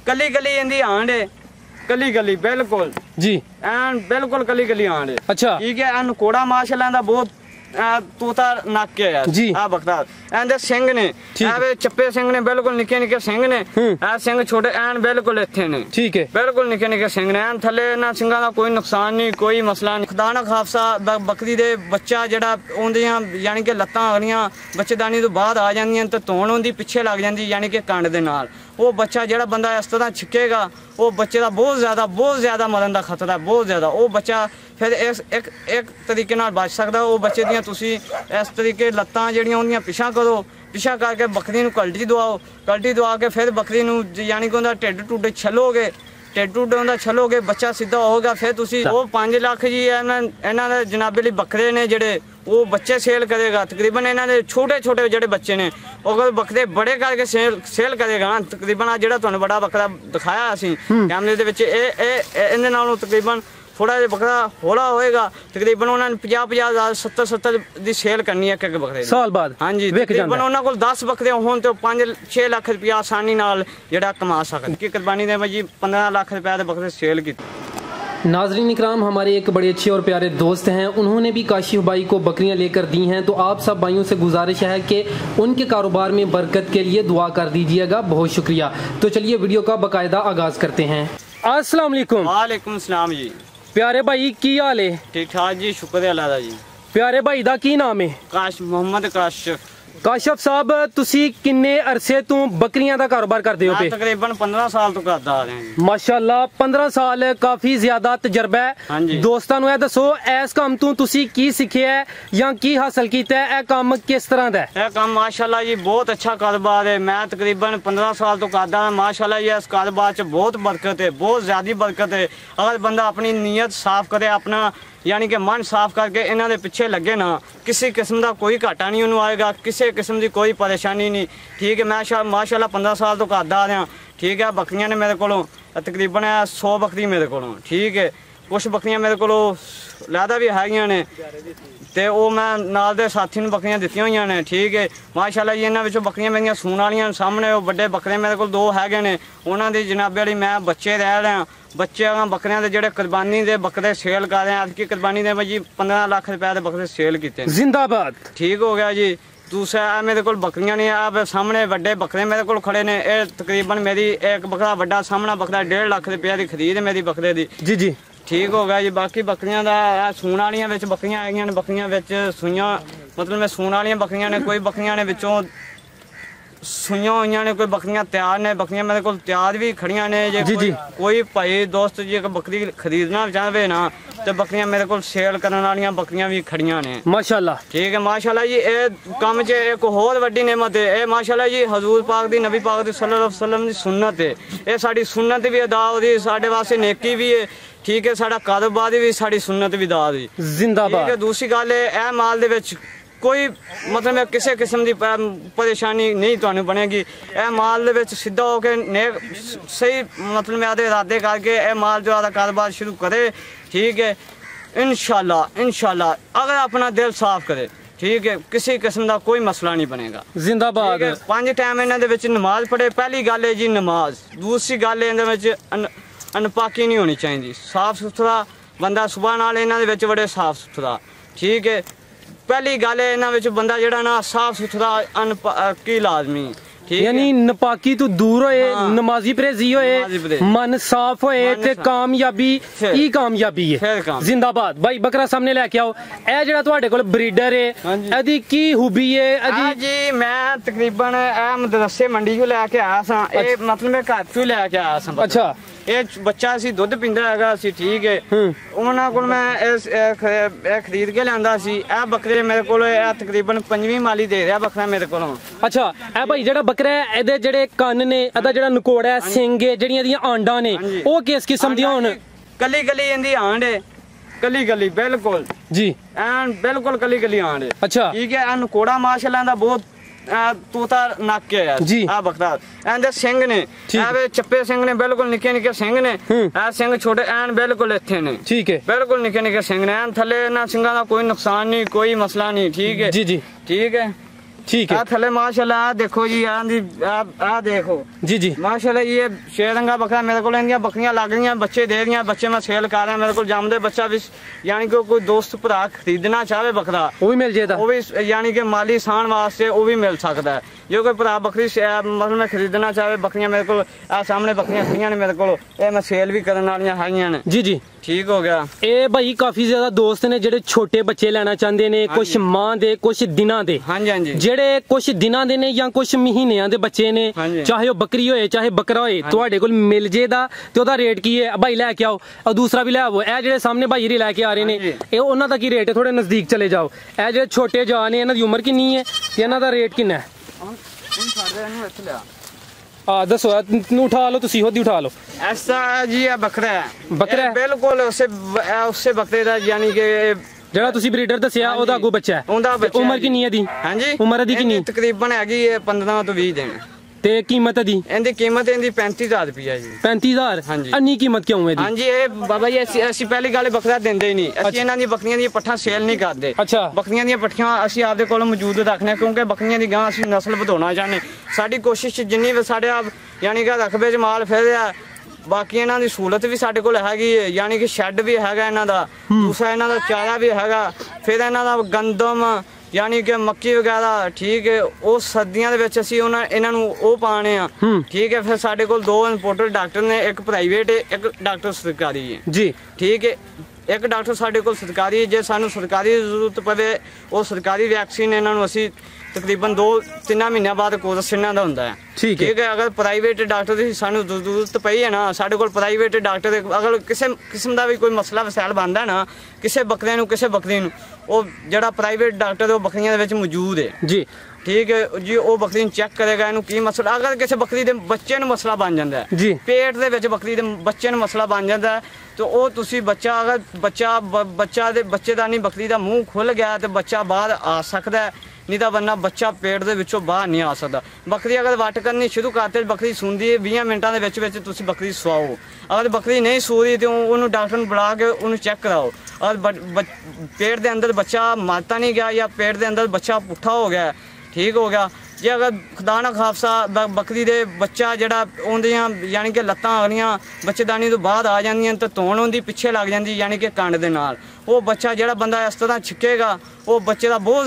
कली कली इंदी आंड है, कली कली बिल्कुल जी एन बिल्कुल कली कली आंड है। अच्छा ठीक है एन कोड़ा माशाल्लाह दा बहुत तोता नक है यार जी आ बकरा एंदे सिंह ने ए चप्पे सिंह ने बिल्कुल निके निके सिंह ने ए सिंह छोटे एन बिल्कुल इथे ने ठीक है बिल्कुल निके निके सिंह ने एन थले ना सिंघां दा कोई नुकसान नहीं कोई मसला नहीं। खुदा ना खाफसा बकरी दे बच्चा जेड़ा ओंदियां यानी कि लत्तां अगलियां बच्चेदानी तो बाद आ जांदियां ते धौन ओंदी पिछे लग जांदी यानी कि कंड दे नाल वो बच्चा जेड़ा बंदा इस तरह छिकेगा वो बच्चे का बहुत ज़्यादा मरण का खतरा है बहुत ज़्यादा। वो बच्चा फिर एक तरीके नाल बच सकता वो बच्चे दियां तुसी इस तरीके लत्तां जेड़ियां उन्दियां पिछा करो पिछा करके बकरी नूं कल्टी दवा के फिर बकरी नूं यानी कि उहदा ढिड टुड छलोगे ढिड टुड उहदा छलोगे बच्चा सीधा होगा फिर तुसी वो 5 लाख जी इन्हां दे जनाबे लई बकरे ने जेड़े वो बच्चे सेल करेगा तकरीबन इन्हां दे छोटे छोटे जेड़े बच्चे ने अगर बकरे बड़े करके सेल करेगा ना तकरीबन आ जेड़ा तुहानूं बड़ा बकरा दिखाया असीं कैमरे दे विच इहदे नालों तकरीबन थोड़ा जिहा बकरा हौला होएगा तकरीबन उन्होंने 50,000 70 दी सेल करनी है एक बकरे साल बाद। हाँ जी तकरीबन उन्होंने कोल 10 बकरे होन तो 5-6 लाख रुपया आसानी नाल जेड़ा कमा सकन की कुर्बानी दे जी 15 लाख रुपया दे बकरे सेल की। नाज़रीन इकराम हमारे एक बड़े अच्छे और प्यारे दोस्त हैं उन्होंने भी काशिफ भाई को बकरियां लेकर दी हैं तो आप सब भाइयों से गुजारिश है कि उनके कारोबार में बरकत के लिए दुआ कर दीजिएगा। बहुत शुक्रिया। तो चलिए वीडियो का बाकायदा आगाज करते हैं। अस्सलाम वालेकुम। वालेकुम सलाम जी। प्यारे भाई की हाल है? ठीक ठाक जी शुक्र है अल्लाह दा जी। प्यारे भाई दा की नाम है? मोहम्मद काशिफ। काशिफ साहब तुसी किन्ने अरसे तो बकरियां दा कारोबार करदे हो पे? तकरीबन 15 साल तो करदा आ रहे हैं। माशाल्लाह 15 साल काफी ज्यादा तजर्बा है। दोस्तां नूं दसो इस काम तो तुसी की सीखिया है या की हासिल कीता है? काम किस तरह दा है? काम माशाल्लाह जी बहुत अच्छा कारोबार है। मैं तकरीबन 15 साल तो करदा हां। माशाल्लाह जी इस कारोबार च बहुत बरकत है बहुत ज्यादा बरकत है। अगर बंदा अपनी नीयत साफ करे अपना यानी कि मन साफ करके इन्हां दे पिछे लगे ना किसी किस्म का कोई घाटा नहीं उन्होंने आएगा किसी किस्म की कोई परेशानी नहीं। ठीक है मैं माशाल्लाह 15 साल तो करदा आ रहा। ठीक है बकरियां ने मेरे को तकरीबन 100 बकरी मेरे को ठीक है कुछ बकरियां मेरे को लैदा भी हैगियां ने ते वो मैं नाल दे साथी नूं बकरियां दित्तियां होईयां ने। ठीक है माशाल्लाह जी इन्हां विचों बकरियां मेरियां सूण वालियां सामने वो बड़े बकरे मेरे को 2 हैगे ने उन्हां दी जनाबे वाली मैं बच्चे रह रहा बच्चे बकरियां दे जेड़े कुर्बानी दे बकरे सेल कर रहे हैं आज की कुर्बानी दे जी 15 लाख रुपए दे बकरे सेल कीते जिंदाबाद। ठीक हो गया जी। दूसरा मेरे को बकरियां ने आप सामने बड़े बकरे मेरे को खड़े ने तकरीबन मेरी एक बकरा बड़ा सामना बकरा 1.5 लाख रुपया की खरीद मेरी बकरे की। जी जी ठीक हो गया जी। बाकी बकरियां दा सूण वालियां विच बकरियां आईयां ने बकरियां विच सूइयां मतलब मैं सूण वालियां बकरियां ने कोई बकरियां ने विचों सूइयां होईयां ने कोई बकरियां तैयार ने बकरियां मेरे को तैयार भी खड़ियां ने जे कोई भाई दोस्त जी बकरी खरीदना चाहे ना तो बकरियां मेरे को सेल करने वालियां बकरियां भी खड़ियां ने माशाल्लाह। ठीक है माशाल्लाह जी ये काम च एक होर वड्डी नेमत है ये माशाल्लाह जी हजूर पाक दी नबी पाक दी सल्लल्लाहु अलैहि वसल्लम दी सुन्नत है ये साडी सुन्नत भी अदा हो रही साडे वास्ते नेकी भी है। ठीक है साडा कारोबार भी साडी सुन्नत भी अदा होई जिंदाबाद। ठीक है दूसरी गल है माल दे विच कोई मतलब किसी किस्म की परेशानी नहीं तुहानू बनेगी। यह माल दे विच सीधा होके नेक सही मतलब मैं आदे इरादे करके यह माल जो आदा कारोबार शुरू करे। ठीक है इंशाल्लाह अगर अपना दिल साफ करे ठीक है किसी किस्म का कोई मसला नहीं बनेगा जिंदाबाद। 5 टाइम इन्हां दे विच नमाज पढ़े पहली गल है जी नमाज। दूसरी गल है इन्हां विच अनपाकी नहीं होनी चाहिए साफ सुथरा बंदा सुबह नाल इन्हां दे विच बड़े साफ सुथरा। ठीक है पहली गल है इन्हां विच बंदा जेड़ा ना साफ सुथरा अनपाकी लाजमी यानी नपाकी तो दूर होए नमाजी परहेजी होए मन साफ होए ते कामयाबी ही कामयाबी है जिंदाबाद। भाई बकरा सामने लेके आओ ए जेड़ा तुहाडे कोल ब्रीडर है एदी की खूबी है जी? मैं तकरीबन ए मदरसे मंडी चों लेके आया सा ए मतलब मैं घर चों लेके आया सा। अच्छा ये बच्चा सी दुध पींदा हैगा सी। ठीक है उन्हां कोल मैं खरीद के लियांदा सी ए बकरे मेरे कोल तकरीबन 5वीं माली दे रहा बकरा मेरे कोलों। अच्छा ए भाई जेड़ा बकरा है एदे जेड़े कन्न ने एदा जेड़ा नकोड़ा है सिंग है जेड़ियां एदियां आंडां ने ओ किस किस्म दियां होन? कली कली इंदी आंड है कली बिल्कुल जी एन बिल्कुल कली आंड है। अच्छा ठीक है एन नकोड़ा माशाल्लाह दा बहुत तोता नक है यार जी आ बकरा एंदे सिंह ने ए चप्पे सिंह ने बिल्कुल निके निके सिंह ने ए सिंह छोटे एन बिल्कुल इथे ने। ठीक है बिल्कुल निके निके सिंह ने एन थले ना सिंघां दा कोई नुकसान नहीं कोई मसला नहीं। ठीक है जी जी ठीक है ठीक है। थले माशाल्लाह देखो जी, आ देखो जी जी माशाल्लाह, ये शेरंगा बकरा मेरे को इनकी बकरियां लग रही हैं, बच्चे दे रही हैं, बच्चे मैं सेल कर रहा है। मेरे को जमदे बच्चा भी यानी कि कोई दोस्त भरा खरीदना चाहे बकरा वो भी मिल जाएगा, वो भी यानी कि माली सान वास्ते वो भी मिल सकता है। जो कोई भरा बकरी मतलब में खरीदना चाहे, बकरियां मेरे को सामने बकरियां खड़ियां ने मेरे को, मैं सेल भी करने वाली है ने। जी जी ठीक हो गया। ਇਹ ਭਾਈ ਕਾਫੀ ਜ਼ਿਆਦਾ ਦੋਸਤ ਨੇ ਜਿਹੜੇ ਛੋਟੇ ਬੱਚੇ ਲੈਣਾ ਚਾਹੁੰਦੇ ਨੇ, ਕੁਝ ਮਾਂ ਦੇ ਕੁਝ ਦਿਨਾਂ ਦੇ, ਹਾਂਜੀ ਹਾਂਜੀ, ਜਿਹੜੇ ਕੁਝ ਦਿਨਾਂ ਦੇ ਨੇ ਜਾਂ ਕੁਝ ਮਹੀਨਿਆਂ ਦੇ ਬੱਚੇ ਨੇ, ਚਾਹੇ ਉਹ ਬੱਕਰੀ ਹੋਏ ਚਾਹੇ ਬੱਕਰਾ ਹੋਏ, ਤੁਹਾਡੇ ਕੋਲ ਮਿਲ ਜੇਦਾ ਤੇ ਉਹਦਾ ਰੇਟ ਕੀ ਹੈ ਭਾਈ ਲੈ ਕੇ ਆਓ, ਔਰ ਦੂਸਰਾ ਵੀ ਲੈ ਆਵੋ। ਇਹ ਜਿਹੜੇ ਸਾਹਮਣੇ ਭਾਈ ਰੀ ਲੈ ਕੇ ਆ ਰਹੇ ਨੇ, ਇਹ ਉਹਨਾਂ ਦਾ ਕੀ ਰੇਟ ਹੈ? ਥੋੜੇ ਨਜ਼ਦੀਕ ਚਲੇ ਜਾਓ। ਇਹ ਜਿਹੜੇ ਛੋਟੇ ਜਾ ਨੇ, ਇਹਨਾਂ ਦੀ ਉਮਰ ਕਿੰਨੀ ਹੈ ਤੇ ਇਹਨਾਂ ਦਾ ਰੇਟ ਕਿੰਨਾ ਹੈ? दसो, उठा लो, तुसी खुद ही उठा लो। ऐसा जी है बकरा है, बकरा है बिल्कुल उससे बकरे दा यानी कि ਜਿਹੜਾ ਤੁਸੀਂ ਬਰੀਡਰ ਦੱਸਿਆ ਉਹਦਾ ਅੱਗੋਂ ਬੱਚਾ ਹੈ, ਉਮਰ ਕਿੰਨੀ ਹੈ ਦੀ? ਹਾਂਜੀ, ਉਮਰ ਦੀ ਕਿੰਨੀ? ਤਕਰੀਬਨ ਹੈਗੀ 15 ਤੋਂ 20 ਦਿਨ। ਤੇ ਕੀਮਤ ਦੀ? ਇਹਦੀ ਕੀਮਤ ਇਹਦੀ 35,000 ਰੁਪਇਆ ਜੀ। 35,000? ਇੰਨੀ ਕੀਮਤ ਕਿਉਂ ਹੈ ਦੀ? ਹਾਂਜੀ, ਇਹ ਬਾਬਾ ਜੀ ਅਸੀਂ ਪਹਿਲੀ ਗੱਲ ਬੱਕਰਾ ਦਿੰਦੇ ਹੀ ਨਹੀਂ, ਅਸੀਂ ਇਹਨਾਂ ਦੀ ਬੱਕਰੀਆਂ ਦੀਆਂ ਪੱਠਾਂ ਸੇਲ ਨਹੀਂ ਕਰਦੇ। ਅੱਛਾ, ਬੱਕਰੀਆਂ ਦੀਆਂ ਪੱਠੀਆਂ ਅਸੀਂ ਆਪਦੇ ਕੋਲ ਮੌਜੂਦ ਰੱਖਦੇ, ਕਿਉਂਕਿ ਬੱਕਰੀਆਂ ਦੀ ਗਾਂ ਅਸੀਂ ਨਸਲ ਵਧਾਉਣਾ ਚਾਹੁੰਦੇ। ਸਾਡੀ ਕੋਸ਼ਿਸ਼ ਜਿੰਨੀ ਵੀ ਸਾਡੇ ਆਪ ਯਾਨੀ ਕਿ ਰਕਬੇ 'ਚ ਮਾਲ ਫਿਰ ਰਿਹਾ, ਬਾਕੀ ਇਹਨਾਂ ਦੀ ਸਹੂਲਤ ਵੀ ਸਾਡੇ ਕੋਲ ਹੈਗੀ ਹੈ, ਯਾਨੀ ਕਿ ਸ਼ੈੱਡ ਵੀ ਹੈਗਾ ਇਹਨਾਂ ਦਾ, ਦੂਸਰਾ ਇਹਨਾਂ ਦਾ ਚਾਰਾ ਵੀ ਹੈਗਾ, ਫਿਰ ਇਹਨਾਂ ਦਾ ਗੰਦਮ यानी कि मक्की वगैरह। ठीक है, वो सर्दियों के विच असीं इन्हां नूं ओह पाने आ। ठीक है, फिर साडे कोल 2 इंपोर्टेड डॉक्टर ने, एक प्राइवेट है, एक डॉक्टर सरकारी है जी। ठीक है, एक डॉक्टर साडे कोल सरकारी है, जे सानूं सरकारी जरूरत पवे वो सरकारी वैक्सीन इन्हां नूं असीं तकरीबन 2-3 महीनों बाद कोर्स इन्हां दा हुंदा है। ठीक है, अगर प्राइवेट डॉक्टर की सानूं जरूरत पई है ना, साडे कोल प्राइवेट डॉक्टर अगर किसी किस्म का भी कोई मसला वसैल बनता है ना, किसी बकरे नूं किसी बकरी नूं, वो जिहड़ा प्राइवेट डॉक्टर वो बकरियां दे विच मौजूद है जी। ठीक है जी, वो बकरी नूं चेक करेगा इनू की मसला। अगर किसी बकरी दे बच्चे नूं मसला बन जाता है जी, पेट दे विच बकरी दे बच्चे नूं मसला बन जाता है, तो वो तुसी बच्चा अगर बच्चे दा नहीं बकरी दा मूँह खुल गया तो बच्चा बाहर आ सकता है, नहीं तो वरना बच्चा पेट दे विचों बाहर नहीं आ सकता। बकरी अगर वट करनी शुरू करते बकरी सूंदी है, 20 मिनटां दे विच विच तुसी बकरी सुआओ। अगर बकरी नहीं सू रही तो उन्होंने डॉक्टर नूं बुला के उन्होंने चेक कराओ। अगर पेट दे अंदर बच्चा मारता नहीं गया या पेट दे अंदर बच्चा पुट्ठा हो गया, ठीक हो गया, जे अगर खुदा ना खाफसा बकरी दे बच्चा जड़ा उन्दियां यानी कि लत्तां आनियां बच्चेदानी तो बाद आ जांदियां तो धौन उन्दी पिछे लग जांदी यानी कि कंड दे नाल। वो बच्चा जड़ा बंदा इस तरह छिकेगा वो बच्चे का बहुत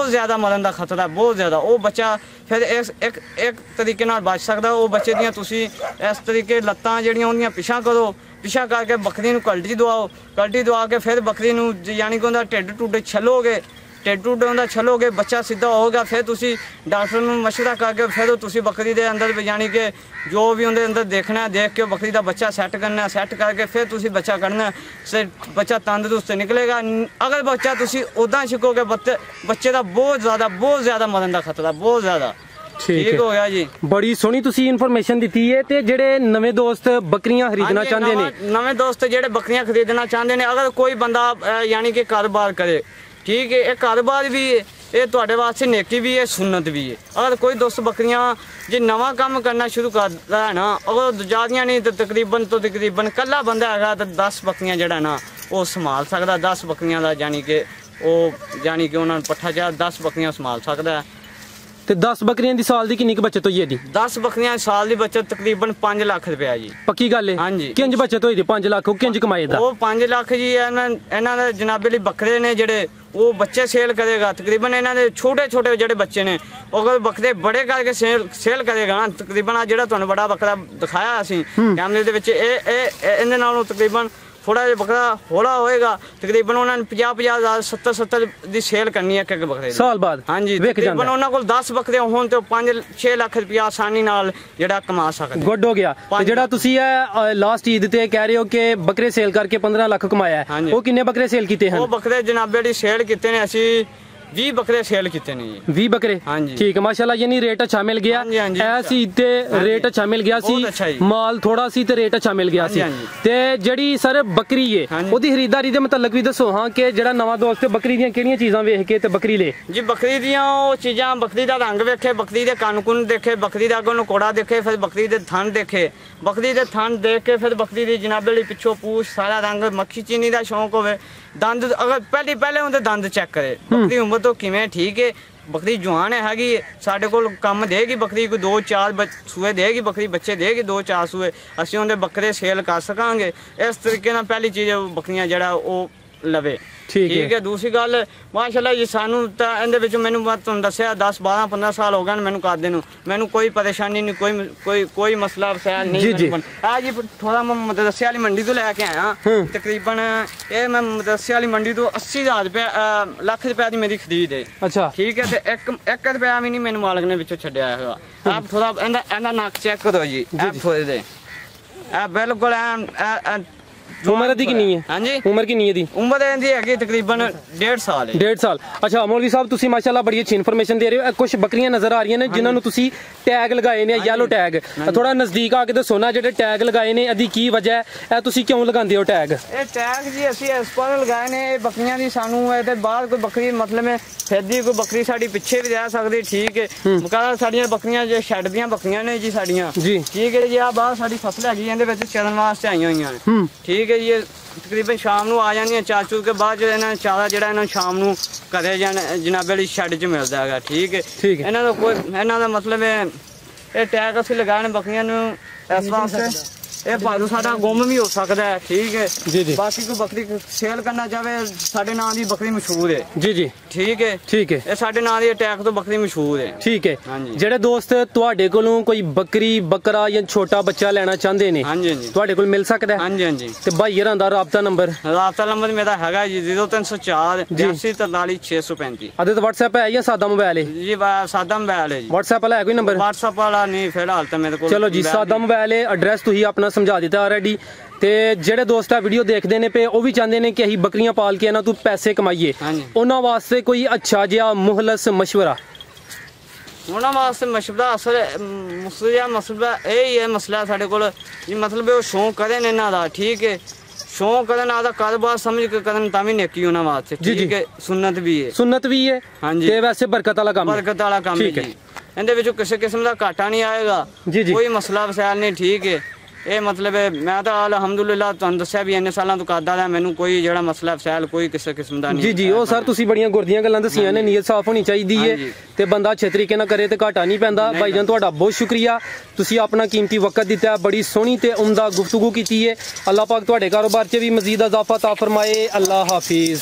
ज़्यादा मरण का खतरा है, बहुत ज़्यादा। वो बच्चा फिर एक तरीके नाल बच सकदा। वो बच्चे दियां तुसी इस तरीके लत्तां जड़ियां उन्दियां पिछा करो, पिछा करके बकरी नूं कल्टी दवाओ, कल्टी दवा के फिर बकरी नूं यानी कि उन्दा ढिड टुड छलोगे, ढिड टुड उन्दा छलोगे, बच्चा सीधा होगा, फिर तुसी डॉक्टर नूं मशवरा करके फिर तुसी बकरी दे अंदर यानी कि जो भी उनके अंदर देखना है देख के बकरी का बच्चा सैट करना है, सैट करके फिर तुसी बच्चा करना से बच्चा तंदुरुस्त निकलेगा। अगर बच्चा तुसी उदा छिकोगे बच्चे का बहुत ज़्यादा मरण का खतरा, बहुत ज़्यादा। ठीक हो गया जी, बड़ी सोहनी तुसी इन्फॉर्मेशन दी है। ते जेड़े नवे दोस्त बकरियां खरीदना चाहते ने, नवे दोस्त जेड़े बकरियां खरीदना चाहते ने, अगर कोई बंदा यानी कि कारोबार करे, ठीक है, एक कारोबार भी है, ये तुहाडे वास्ते नेकी भी है, सुन्नत भी है। अगर कोई दोस्त बकरियां जे नवा काम करना शुरू करदा है ना, अगर ज़्यादा नहीं तो तकरीबन कल्ला बंदा हैगा तो 10 बकरियां जेड़ा ना वो संभाल सकदा। 10 बकरियां दा यानी कि उन्होंने पट्ठा चाह 10 बकरियां संभाल सकदा है। ते 10 बकरियां दी साल दी कितनी बचत होई है दी? 10 बकरियां साल दी बचत तकरीबन 5 लाख रुपया जी। पक्की गल है? हाँ जी। किंज बचत होई दी 5 लाख? किंज कमाए दा? वो 5 लाख जी इन्हां दे जनाबे लई बकरे ने जेड़े वो बच्चे सेल करेगा। तकरीबन इन्हां दे छोटे जेड़े बच्चे ने अगर बकरे बड़े करके सेल करेगा ना, तकरीबन जेड़ा तुहानूं बड़ा बकरा दिखाया असीं कैमरे दे विच इहदे नालों तकरीबन थोड़ा जिहा बकरा होला होएगा, तकरीबन उन्होंने 50,000 70 दी सेल करनी है एक बकरे साल बाद। हाँ जी, तकरीबन उन्होंने कोल 10 बकरे होण तो 5-6 लाख रुपया आसानी नाल जेड़ा कमा सकदे। गुड हो गया। जेड़ा तुसी लास्ट ईद ते कह रहे हो कि बकरे सेल करके 15 लाख कमाया है, वो किन्ने बकरे सेल कीते हैं? वो बकरे जनाबे दी सेल कीते ने असी 20 बकरे सेल किते ने जी। 20 बकरे? हाँ जी। ठीक है, माशाल्लाह, यानी रेट अच्छा मिल गया। ऐसी ते रेट अच्छा मिल गया सी, माल थोड़ा सी ते रेट अच्छा मिल गया सी। ते जड़ी सर बकरी है ओदी खरीदारी दे मतलब भी दसो हां कि जेड़ा नवा दोस्त बकरी दियां केड़ियां चीजां वेख के ते बकरी ले जी। बकरी दियां ओ चीजां, बकरी दा रंग वेखे, बकरी दे कान देखे, बकरी दा अगों कोड़ा देखे, फिर बकरी दे थन देखे, बकरी दे थन देख के फिर बकरी दी जनाबे लई पिछों पूछ सारा रंग, मक्खी चीनी दा शौक होवे, दंद अगर पहले उनके दंद चेक करे, बकरी उम्र तो किवें ठीक है, ਬੱਕਰੀ ਜਵਾਨ ਹੈਗੀ, ਸਾਡੇ ਕੋਲ ਕੰਮ ਦੇਗੀ ਬੱਕਰੀ, ਕੋਈ 2-4 ਸੂਏ ਦੇਗੀ ਬੱਕਰੀ, ਬੱਚੇ ਦੇਗੀ 2-4 ਸੂਏ, ਅਸੀਂ ਉਹਦੇ ਬੱਕਰੇ ਸੇਲ ਕਰ ਸਕਾਂਗੇ। ਇਸ ਤਰੀਕੇ ਨਾਲ ਪਹਿਲੀ ਚੀਜ਼ ਬੱਕਰੀਆਂ ਜਿਹੜਾ ਉਹ ਲਵੇ। ਠੀਕ ਹੈ। ਦੂਸਰੀ ਗੱਲ ਮਾਸ਼ਾਅੱਲਾ ਜੀ ਸਾਨੂੰ ਤਾਂ ਇਹਦੇ ਵਿੱਚ ਮੈਨੂੰ ਮੈਂ ਤੁਹਾਨੂੰ ਦੱਸਿਆ 10-12-15 ਸਾਲ ਹੋ ਗਏ ਨੇ ਮੈਨੂੰ ਕਰਦੇ ਨੂੰ, ਮੈਨੂੰ ਕੋਈ ਪਰੇਸ਼ਾਨੀ ਨਹੀਂ, ਕੋਈ ਮਸਲਾ ਵਸੈਲ ਨਹੀਂ। ਆ ਜੀ ਥੋੜਾ ਮੈਂ ਮਦਰਸੇ ਵਾਲੀ ਮੰਡੀ ਤੋਂ ਲੈ ਕੇ ਆਇਆ, ਤਕਰੀਬਨ ਇਹ ਮੈਂ ਮਦਰਸੇ ਵਾਲੀ ਮੰਡੀ ਤੋਂ 80,000 ਰੁਪਏ ਲੱਖ ਰੁਪਏ ਦੀ ਮੇਰੀ ਖਰੀਦ ਹੈ। ਅੱਛਾ ਠੀਕ ਹੈ। ਤੇ ਇੱਕ ਰੁਪਇਆ ਵੀ ਨਹੀਂ ਮੈਨੂੰ ਮਾਲਕ ਨੇ ਵਿੱਚੋਂ ਛੱਡਿਆ ਹੈਗਾ। ਆਪ ਥੋੜਾ ਇਹਦਾ ਨੱਕ ਚੈੱਕ ਕਰੋ ਜੀ, ਇਹ ਥੋੜੇ ਦੇ ਇਹ ਬਿਲਕੁਲ ਉਮਰ ਦੀ ਕਿੰਨੀ ਹੈ? ਹਾਂਜੀ ਉਮਰ ਕਿੰਨੀ ਹੈ ਦੀ? ਉਮਰ ਇਹਦੀ ਹੈਗੀ ਤਕਰੀਬਨ 1.5 ਸਾਲ ਹੈ। 1.5 ਸਾਲ। ਅੱਛਾ ਮੌਲਵੀ ਸਾਹਿਬ ਤੁਸੀਂ ਮਾਸ਼ਾਅੱਲਾ ਬੜੀ ਅੱਛੀ ਇਨਫੋਰਮੇਸ਼ਨ ਦੇ ਰਹੇ ਹੋ। ਕੁਝ ਬੱਕਰੀਆਂ ਨਜ਼ਰ ਆ ਰਹੀਆਂ ਨੇ ਜਿਨ੍ਹਾਂ ਨੂੰ ਤੁਸੀਂ ਟੈਗ ਲਗਾਏ ਨੇ, ਯੈਲੋ ਟੈਗ। ਥੋੜਾ ਨਜ਼ਦੀਕ ਆ ਕੇ ਦੱਸੋ ਨਾ, ਜਿਹੜੇ ਟੈਗ ਲਗਾਏ ਨੇ ਇਹਦੀ ਕੀ ਵਜ੍ਹਾ ਹੈ, ਇਹ ਤੁਸੀਂ ਕਿਉਂ ਲਗਾਉਂਦੇ ਹੋ ਟੈਗ? ਇਹ ਟੈਗ ਜੀ ਅਸੀਂ ਇਸ ਪਰ ਲਗਾਏ ਨੇ, ਇਹ ਬੱਕਰੀਆਂ ਦੀ ਸਾਨੂੰ ਇਹਦੇ ਬਾਅਦ ਕੋਈ ਬੱਕਰੀ ਮਤਲਬ ਫਿਰਦੀ ਕੋਈ ਬੱਕਰੀ ਸਾਡੀ ਪਿੱਛੇ ਵੀ ਰਹਿ ਸਕਦੀ। ਠੀਕ ਹੈ। ਬਕਾਇਦਾ ਸਾਡੀਆਂ ਬੱਕਰੀਆਂ ਜੇ ਸ਼ੈੱਡ ਦੀਆਂ ਬੱਕਰੀਆਂ ਨੇ ਜੀ ਸਾਡੀਆਂ। ਠੀਕ ਹੈ ਜੀ। ਆ ਬਾਹਰ ਸਾਡੀ ਫਸਲ ਹੈਗੀ, ਇਹਦੇ ਵਿੱਚ ਚਰਨ ਵਾਸਤੇ ਆਈਆਂ ਹੋਈਆਂ ਨੇ। ਠੀਕ ਹੈ ਜੀ। ਤਕਰੀਬਨ ਸ਼ਾਮ ਨੂੰ ਆ ਜਾਂਦੀਆਂ ਚਾਚੂ ਕੇ ਬਾਅਦ ਇਹਨਾਂ ਚਾਰਾ ਜਿਹੜਾ ਇਹਨਾਂ ਸ਼ਾਮ ਨੂੰ ਘਰੇ ਜਨਾਬੇ ਵਾਲੀ ਸ਼ੈੱਡ 'ਚ ਮਿਲਦਾ ਹੈਗਾ। ਠੀਕ ਹੈ। ਇਹਨਾਂ ਦਾ ਮਤਲਬ ਹੈ ਇਹ ਟੈਗ ਅਸੀਂ ਲਗਾਉਣ ਬੱਕਰੀਆਂ ਨੂੰ ਇਸ ਵਾਸਤੇ, ਇਹ ਭਾਦੋਂ ਸਾਡਾ ਗੁੰਮ ਵੀ ਹੋ ਸਕਦਾ ਹੈ। ਠੀਕ ਹੈ ਜੀ। ਬਾਕੀ ਕੋਈ ਬੱਕਰੀ ਸੇਲ ਕਰਨਾ ਚਾਹਵੇ, ਸਾਡੇ ਨਾਂ ਦੀ ਬੱਕਰੀ ਮਸ਼ਹੂਰ ਹੈ। ਜੀ ਠੀਕ ਹੈ। ਠੀਕ ਹੈ। ਇਹ ਸਾਡੇ ਨਾਂ ਦੀ ਅਟੈਕ ਤੋਂ ਬੱਕਰੀ ਮਸ਼ਹੂਰ ਹੈ। ਠੀਕ ਹੈ। ਜਿਹੜੇ ਦੋਸਤ ਤੁਹਾਡੇ ਕੋਲੋਂ ਕੋਈ ਬੱਕਰੀ ਬੱਕਰਾ ਜਾਂ ਛੋਟਾ ਬੱਚਾ ਲੈਣਾ ਚਾਹੁੰਦੇ ਨੇ, ਤੁਹਾਡੇ ਕੋਲ ਮਿਲ ਸਕਦਾ? ਹਾਂਜੀ। ਤੇ ਭਾਈ ਹਰਾਂ ਦਾ ਰਾਬਤਾ ਨੰਬਰ ਮੇਰਾ ਹੈਗਾ ਜੀ 0304 8243 635। ਅਦੇ ਤਾਂ WhatsApp ਹੈ ਜਾਂ ਸਾਦਾ ਮੋਬਾਈਲ ਹੈ ਜੀ? ਸਾਦਾ ਮੋਬਾਈਲ ਹੈ ਜੀ। WhatsApp ਵਾਲਾ ਹੈ ਕੋਈ ਨੰਬਰ? WhatsApp ਵਾਲਾ ਨਹੀਂ ਫਿਲਹਾਲ ਤਾਂ ਮੇਰੇ ਕੋਲ। ਚਲੋ ਜੀ ਸਾਦਾ ਮੋਬਾਈਲ ਹੈ, ਐਡਰੈਸ ਤੁਸੀਂ ਆਪਣਾ ਸਮਝਾ ਦਿੱਤਾ ਆਲਰੇਡੀ। ਤੇ ਜਿਹੜੇ ਦੋਸਤ ਆ ਵੀਡੀਓ ਦੇਖਦੇ ਨੇ ਪਏ ਉਹ ਵੀ ਚਾਹੁੰਦੇ ਨੇ ਕਿ ਅਸੀਂ ਬੱਕਰੀਆਂ ਪਾਲ ਕੇ ਇਹਨਾਂ ਤੋਂ ਪੈਸੇ ਕਮਾਈਏ, ਉਹਨਾਂ ਵਾਸਤੇ ਕੋਈ ਅੱਛਾ ਜਿਹਾ ਮੁਹਲਸ ਮਸ਼ਵਰਾ? ਉਹਨਾਂ ਵਾਸਤੇ ਮਸ਼ਵਰਾ ਮਸਲਾ ਇਹ ਹੀ ਹੈ, ਮਸਲਾ ਸਾਡੇ ਕੋਲ ਮਤਲਬ ਉਹ ਸ਼ੌਂਕ ਕਰਨ ਇਹਨਾਂ ਦਾ। ਠੀਕ ਹੈ। ਸ਼ੌਂਕ ਕਰਨ ਆਦਾ ਕਾਰੋਬਾਰ ਸਮਝ ਕੇ ਕਰਨ ਤਾਂ ਵੀ ਨੇਕੀ ਉਹਨਾਂ ਵਾਸਤੇ। ਠੀਕ ਹੈ। ਸੁਨਨਤ ਵੀ ਹੈ। ਹਾਂਜੀ। ਤੇ ਵੈਸੇ ਬਰਕਤ ਵਾਲਾ ਕੰਮ ਹੈ ਜੀ। ਇਹਦੇ ਵਿੱਚੋਂ ਕਿਸੇ ਕਿਸਮ ਦਾ ਘਾਟਾ ਨਹੀਂ ਆਏਗਾ, ਕੋਈ ਮਸਲਾ ਵਸੈਲ ਨਹੀਂ। ਠੀਕ ਹੈ। ਇਹ ਮਤਲਬ ਹੈ ਮੈਂ ਤਾਂ ਅਲਹਮਦੁਲਿਲਾ ਤੁਹਾਨੂੰ ਦੱਸਿਆ ਵੀ ਇੰਨੇ ਸਾਲਾਂ ਤੋਂ ਕਰਦਾ ਰਿਹਾ, ਮੈਨੂੰ ਕੋਈ ਜਿਹੜਾ ਮਸਲਾ ਫਸੈਲ ਕੋਈ ਕਿਸੇ ਕਿਸਮ ਦਾ ਨਹੀਂ। ਜੀ ਉਹ ਸਰ ਤੁਸੀਂ ਬੜੀਆਂ ਗੁਰਦੀਆਂ ਗੱਲਾਂ ਦੱਸੀਆਂ ਨੇ, ਨੀਅਤ ਸਾਫ਼ ਹੋਣੀ ਚਾਹੀਦੀ ਹੈ ਤੇ ਬੰਦਾ ਅੱਛੇ ਤਰੀਕੇ ਨਾਲ ਕਰੇ ਤੇ ਘਾਟਾ ਨਹੀਂ ਪੈਂਦਾ। ਭਾਈਜਾਨ ਤੁਹਾਡਾ ਬਹੁਤ ਸ਼ੁਕਰੀਆ, ਤੁਸੀਂ ਆਪਣਾ ਕੀਮਤੀ ਵਕਤ ਦਿੱਤਾ, ਬੜੀ ਸੋਹਣੀ ਤੇ ਉਮਦਾ ਗੁਫ਼ਤਗੂ ਕੀਤੀ ਹੈ। ਅੱਲਾਹ ਪਾਕ ਤੁਹਾਡੇ ਕਾਰੋਬਾਰ 'ਚ ਵੀ ਮਜ਼ੀਦ ਇਜ਼ਾਫਾ ਤਾ ਫਰਮਾਏ। ਅੱਲਾਹ ਹਾਫਿਜ਼।